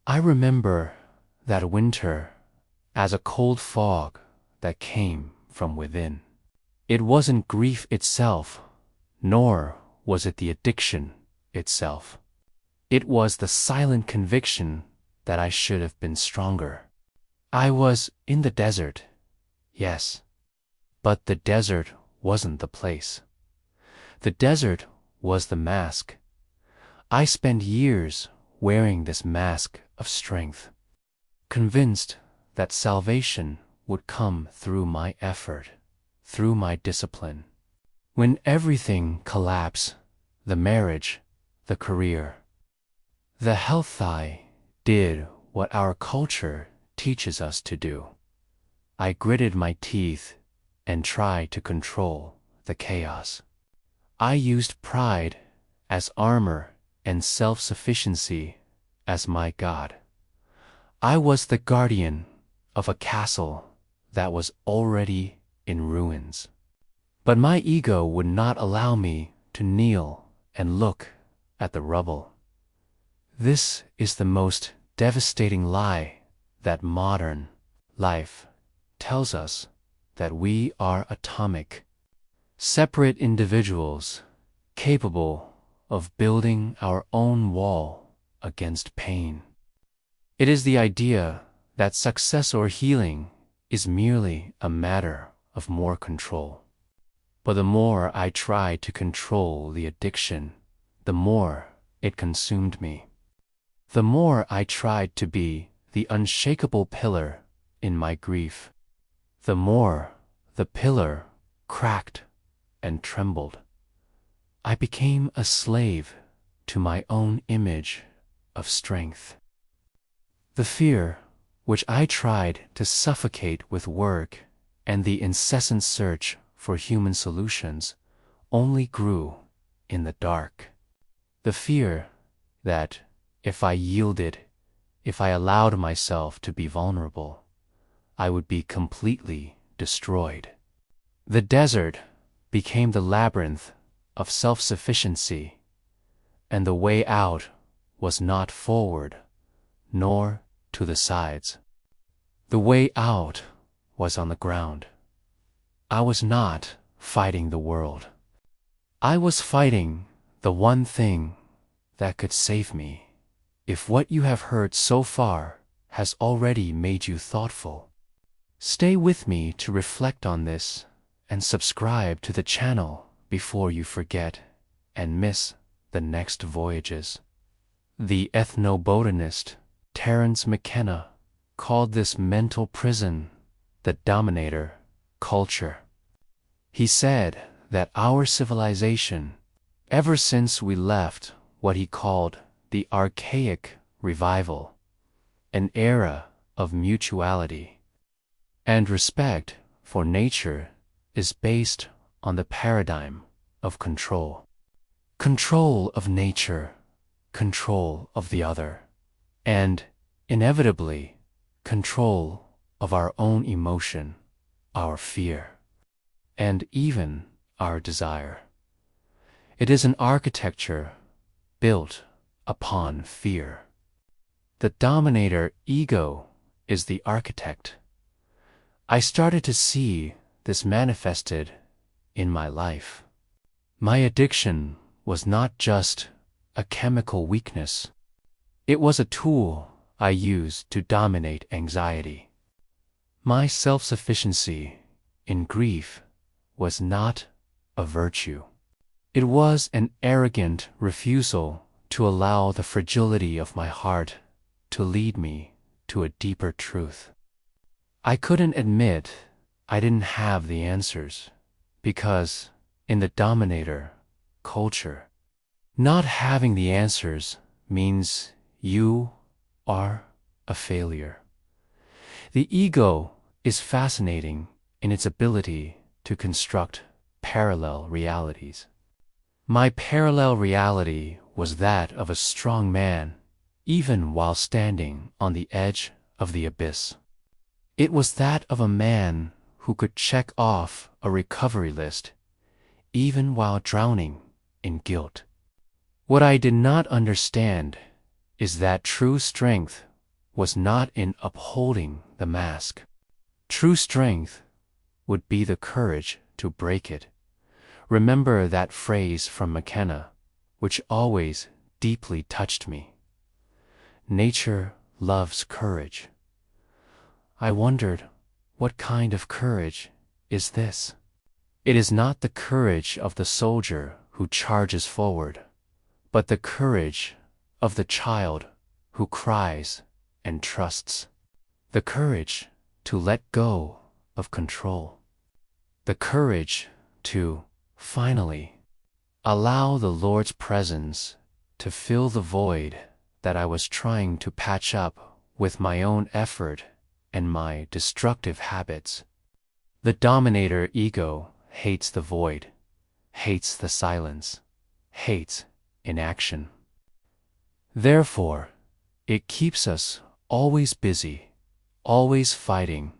I remember that winter as a cold fog that came from within. It wasn't grief itself, nor was it the addiction itself. It was the silent conviction that I should have been stronger. I was in the desert, yes, but the desert wasn't the place. The desert was the mask. I spent years wearing this mask of strength, convinced that salvation would come through my effort, through my discipline. When everything collapsed, the marriage, the career, the health, I did what our culture teaches us to do. I gritted my teeth and tried to control the chaos. I used pride as armor and self-sufficiency as my god. I was the guardian of a castle that was already in ruins. But my ego would not allow me to kneel and look at the rubble. This is the most devastating lie that modern life tells us, that we are atomic, separate individuals capable of building our own wall against pain. It is the idea that success or healing is merely a matter of more control. But the more I tried to control the addiction, the more it consumed me. The more I tried to be the unshakable pillar in my grief, the more the pillar cracked and trembled. I became a slave to my own image of strength. The fear, which I tried to suffocate with work and the incessant search for human solutions, only grew in the dark. The fear that if I yielded, if I allowed myself to be vulnerable, I would be completely destroyed. The desert became the labyrinth of self-sufficiency, and the way out was not forward, nor to the sides. The way out was on the ground. I was not fighting the world. I was fighting the one thing that could save me. If what you have heard so far has already made you thoughtful, stay with me to reflect on this and subscribe to the channel before you forget and miss the next voyages. The ethnobotanist Terence McKenna called this mental prison the Dominator Culture. He said that our civilization, ever since we left what he called the archaic revival, an era of mutuality and respect for nature, is based on the paradigm of control. Control of nature, control of the other, and, inevitably, control of our own emotion, our fear, and even our desire. It is an architecture built upon fear. The Dominator Ego is the architect. I started to see this manifested in my life. My addiction was not just a chemical weakness. It was a tool I used to dominate anxiety. My self-sufficiency in grief was not a virtue. It was an arrogant refusal to allow the fragility of my heart to lead me to a deeper truth. I couldn't admit I didn't have the answers, because in the Dominator culture, not having the answers means you are a failure. The ego is fascinating in its ability to construct parallel realities. My parallel reality was that of a strong man, even while standing on the edge of the abyss. It was that of a man who could check off a recovery list, even while drowning in guilt. What I did not understand is that true strength was not in upholding the mask. True strength would be the courage to break it. Remember that phrase from McKenna, which always deeply touched me. Nature loves courage. I wondered, what kind of courage is this? It is not the courage of the soldier who charges forward, but the courage of the child who cries and trusts. The courage to let go of control. The courage to, finally, allow the Lord's presence to fill the void that I was trying to patch up with my own effort and my destructive habits. The Dominator Ego hates the void, hates the silence, hates inaction. Therefore, it keeps us always busy, always fighting,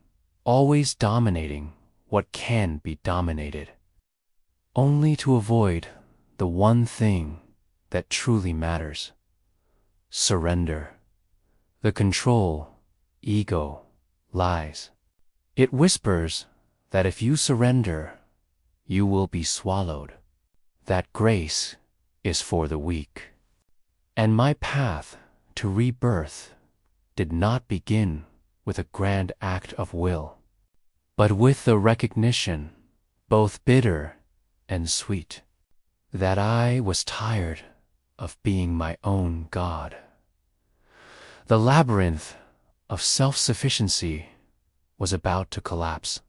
always dominating what can be dominated, only to avoid the one thing that truly matters: surrender. The control ego lies. It whispers that if you surrender, you will be swallowed, that grace is for the weak. And my path to rebirth did not begin with a grand act of will, but with the recognition, both bitter and sweet, that I was tired of being my own God. The labyrinth of self-sufficiency was about to collapse,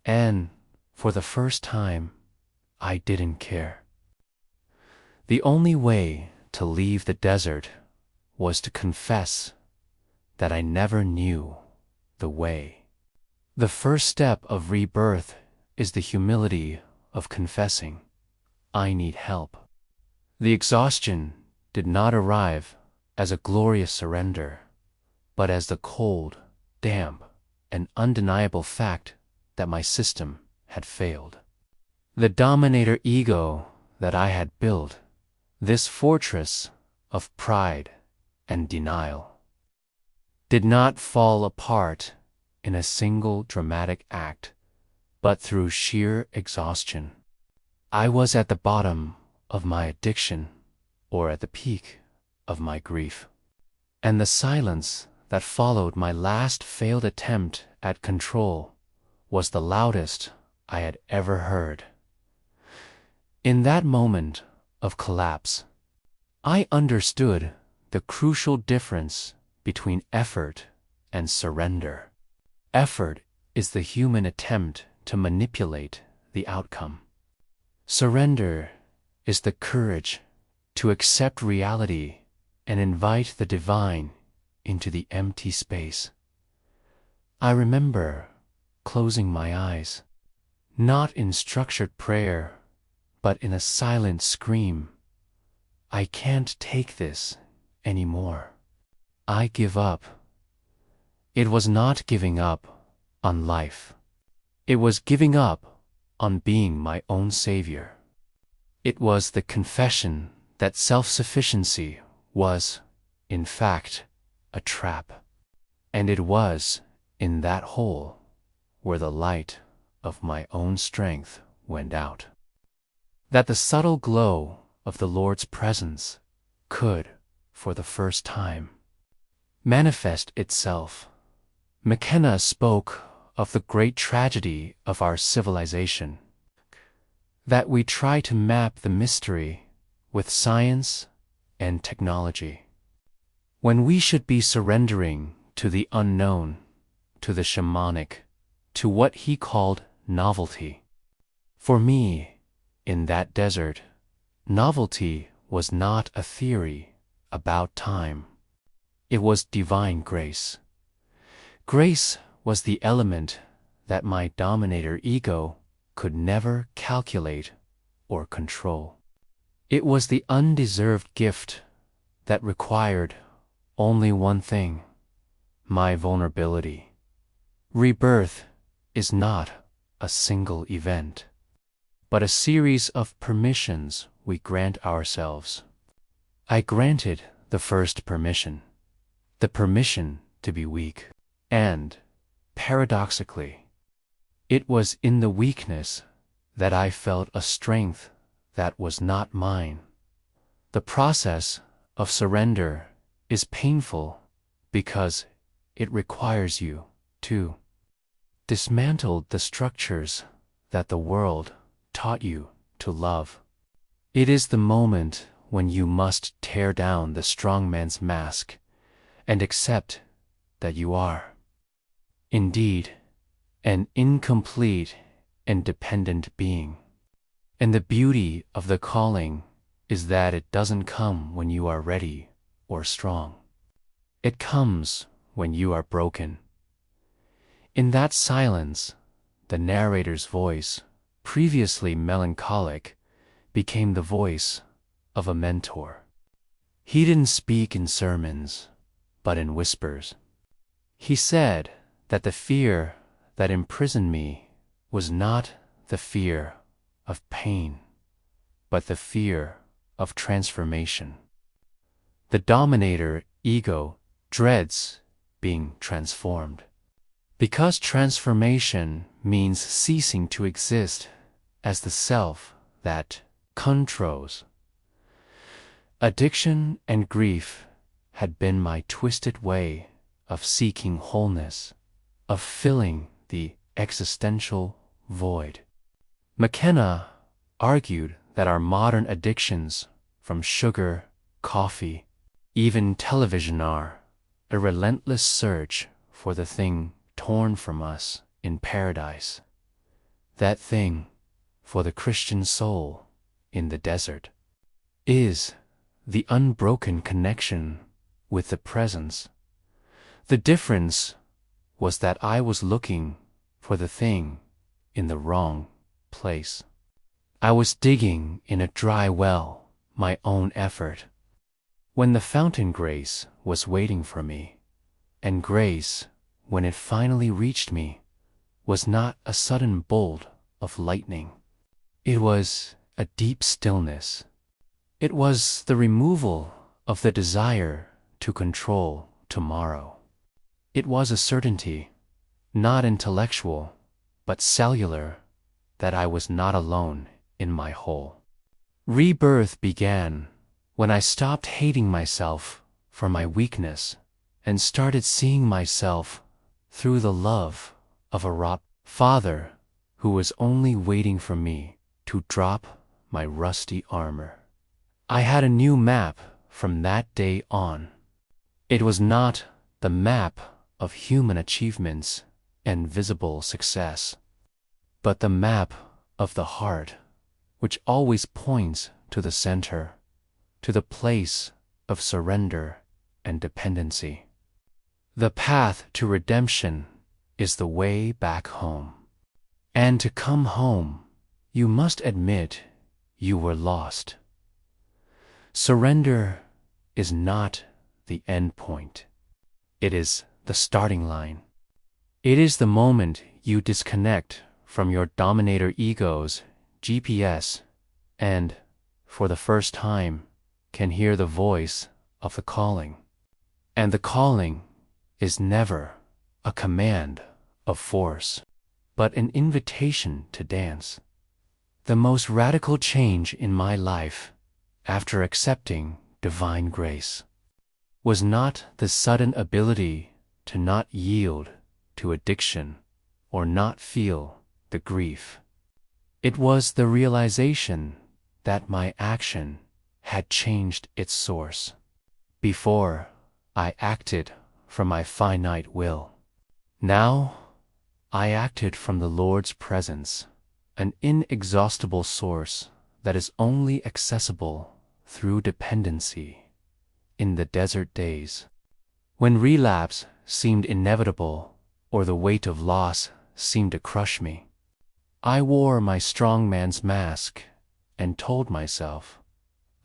and for the first time, I didn't care. The only way to leave the desert was to confess that I never knew the way. The first step of rebirth is the humility of confessing, I need help. The exhaustion did not arrive as a glorious surrender, but as the cold, damp, and undeniable fact that my system had failed. The Dominator Ego that I had built, this fortress of pride and denial, did not fall apart in a single dramatic act, but through sheer exhaustion. I was at the bottom of my addiction, or at the peak of my grief. And the silence that followed my last failed attempt at control was the loudest I had ever heard. In that moment of collapse, I understood the crucial difference between effort and surrender. Effort is the human attempt to manipulate the outcome. Surrender is the courage to accept reality and invite the divine into the empty space. I remember closing my eyes, not in structured prayer, but in a silent scream. I can't take this anymore. I give up. It was not giving up on life. It was giving up on being my own savior. It was the confession that self-sufficiency was, in fact, a trap. And it was in that hole where the light of my own strength went out, that the subtle glow of the Lord's presence could, for the first time, manifest itself. McKenna spoke of the great tragedy of our civilization, that we try to map the mystery with science and technology, when we should be surrendering to the unknown, to the shamanic, to what he called novelty. For me, in that desert, novelty was not a theory about time. It was divine grace. Grace was the element that my Dominator Ego could never calculate or control. It was the undeserved gift that required only one thing: my vulnerability. Rebirth is not a single event, but a series of permissions we grant ourselves. I granted the first permission, the permission to be weak. And, paradoxically, it was in the weakness that I felt a strength that was not mine. The process of surrender is painful because it requires you to dismantle the structures that the world taught you to love. It is the moment when you must tear down the strongman's mask and accept that you are, indeed, an incomplete and dependent being. And the beauty of the calling is that it doesn't come when you are ready or strong. It comes when you are broken. In that silence, the narrator's voice, previously melancholic, became the voice of a mentor. He didn't speak in sermons, but in whispers. He said that the fear that imprisoned me was not the fear of pain, but the fear of transformation. The Dominator Ego dreads being transformed, because transformation means ceasing to exist as the self that controls. Addiction and grief had been my twisted way of seeking wholeness, of filling the existential void. McKenna argued that our modern addictions, from sugar, coffee, even television, are a relentless search for the thing torn from us in paradise, that thing for the Christian soul in the desert, is the unbroken connection with the presence. The difference was that I was looking for the thing in the wrong place. I was digging in a dry well, my own effort, when the fountain grace was waiting for me, and grace, when it finally reached me, was not a sudden bolt of lightning. It was a deep stillness. It was the removal of the desire to control tomorrow. It was a certainty, not intellectual, but cellular, that I was not alone in my whole. Rebirth began when I stopped hating myself for my weakness and started seeing myself through the love of a wrought Father who was only waiting for me to drop my rusty armor. I had a new map from that day on. It was not the map of human achievements and visible success, but the map of the heart, which always points to the center, to the place of surrender and dependency. The path to redemption is the way back home. And to come home, you must admit you were lost. Surrender is not the end point. It is the starting line. It is the moment you disconnect from your Dominator Ego's GPS and, for the first time, can hear the voice of the calling. And the calling is never a command of force, but an invitation to dance. The most radical change in my life, after accepting divine grace, was not the sudden ability to not yield to addiction or not feel the grief. It was the realization that my action had changed its source. Before, I acted from my finite will. Now, I acted from the Lord's presence, an inexhaustible source that is only accessible through dependency. In the desert days, when relapse seemed inevitable or the weight of loss seemed to crush me, I wore my strongman's mask and told myself,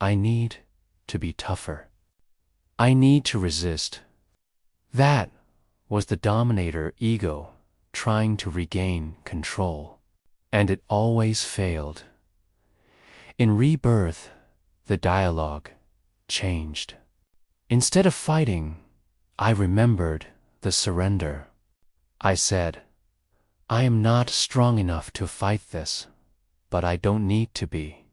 I need to be tougher. I need to resist. That was the Dominator Ego trying to regain control, and it always failed. In rebirth, the dialogue changed. Instead of fighting, I remembered the surrender. I said, I am not strong enough to fight this, but I don't need to be.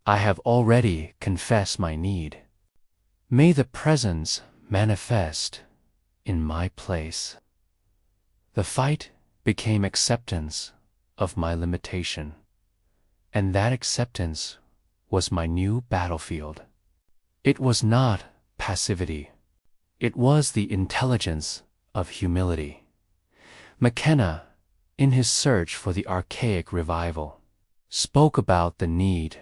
I have already confessed my need. May the presence manifest in my place. The fight became acceptance of my limitation, and that acceptance was my new battlefield. It was not passivity. It was the intelligence of humility. McKenna, in his search for the archaic revival, spoke about the need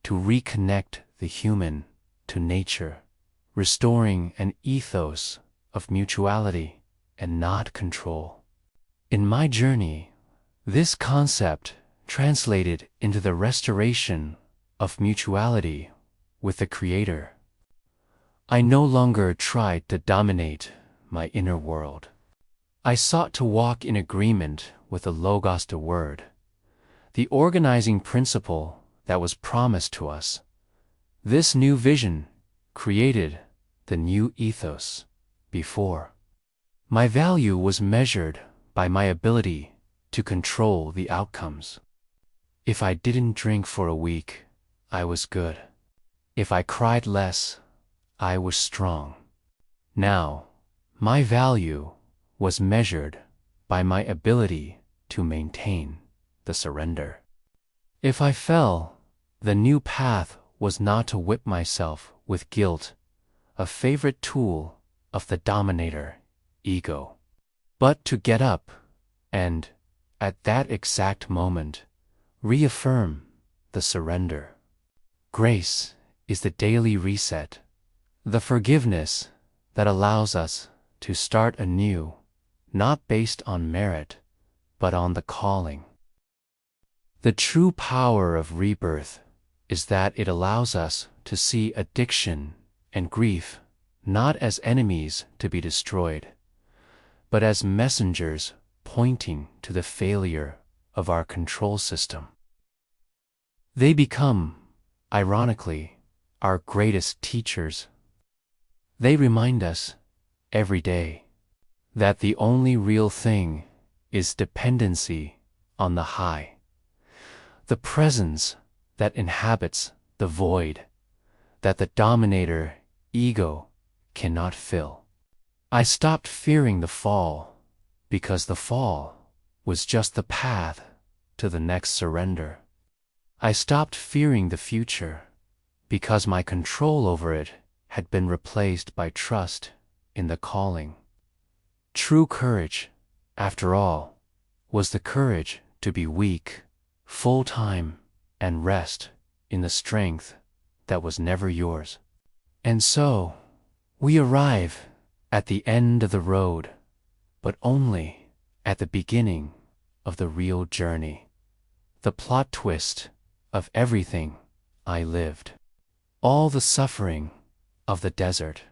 to reconnect the human to nature, restoring an ethos of mutuality and not control. In my journey, this concept translated into the restoration of mutuality with the Creator. I no longer tried to dominate my inner world. I sought to walk in agreement with the Logos, the Word, the organizing principle that was promised to us. This new vision created the new ethos before. My value was measured by my ability to control the outcomes. If I didn't drink for a week, I was good. If I cried less, I was strong. Now, my value was measured by my ability to maintain the surrender. If I fell, the new path was not to whip myself with guilt, a favorite tool of the Dominator Ego, but to get up and, at that exact moment, reaffirm the surrender. Grace is the daily reset, the forgiveness that allows us to start anew, not based on merit, but on the calling. The true power of rebirth is that it allows us to see addiction and grief not as enemies to be destroyed, but as messengers pointing to the failure of our control system. They become, ironically, our greatest teachers. They remind us, every day, that the only real thing is dependency on the high, the presence that inhabits the void that the Dominator Ego cannot fill. I stopped fearing the fall because the fall was just the path to the next surrender. I stopped fearing the future because my control over it had been replaced by trust in the calling. True courage, after all, was the courage to be weak, full-time, and rest in the strength that was never yours. And so, we arrive at the end of the road, but only at the beginning of the real journey. The plot twist of everything I lived, all the suffering of the desert,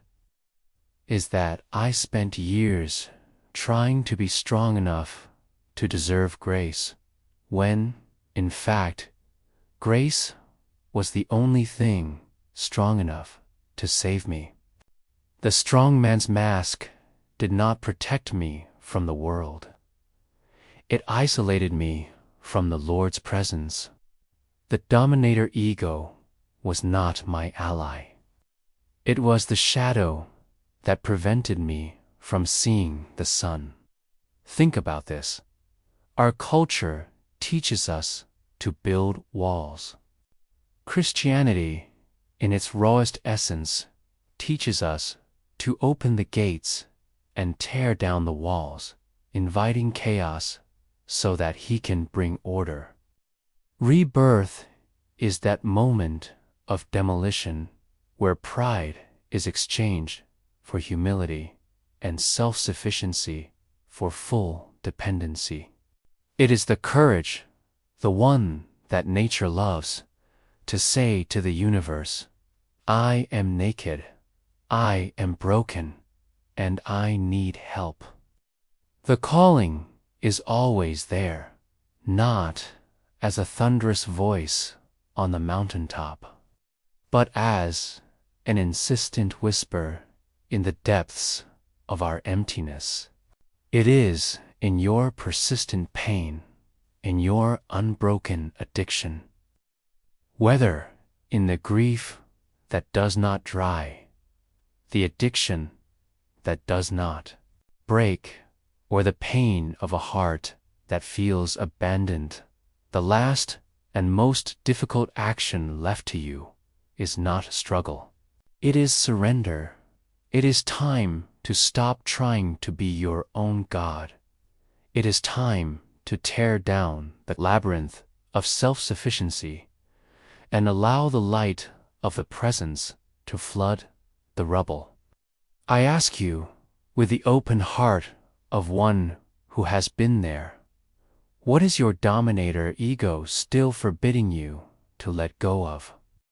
is that I spent years trying to be strong enough to deserve grace, when, in fact, grace was the only thing strong enough to save me. The strongman's mask did not protect me from the world. It isolated me from the Lord's presence. The Dominator Ego was not my ally. It was the shadow that prevented me from seeing the sun. Think about this. Our culture teaches us to build walls. Christianity, in its rawest essence, teaches us to open the gates and tear down the walls, inviting chaos so that He can bring order. Rebirth is that moment of demolition where pride is exchanged for humility and self-sufficiency for full dependency. It is the courage, the one that nature loves, to say to the universe, I am naked, I am broken, and I need help. The calling is always there, not as a thunderous voice on the mountaintop, but as an insistent whisper in the depths of our emptiness. It is in your persistent pain, in your unbroken addiction, whether in the grief that does not dry, the addiction that does not break, or the pain of a heart that feels abandoned, the last and most difficult action left to you is not struggle. It is surrender. It is time to stop trying to be your own God. It is time to tear down the labyrinth of self-sufficiency and allow the light of the presence to flood the rubble. I ask you, with the open heart of one who has been there, what is your dominator ego still forbidding you to let go of?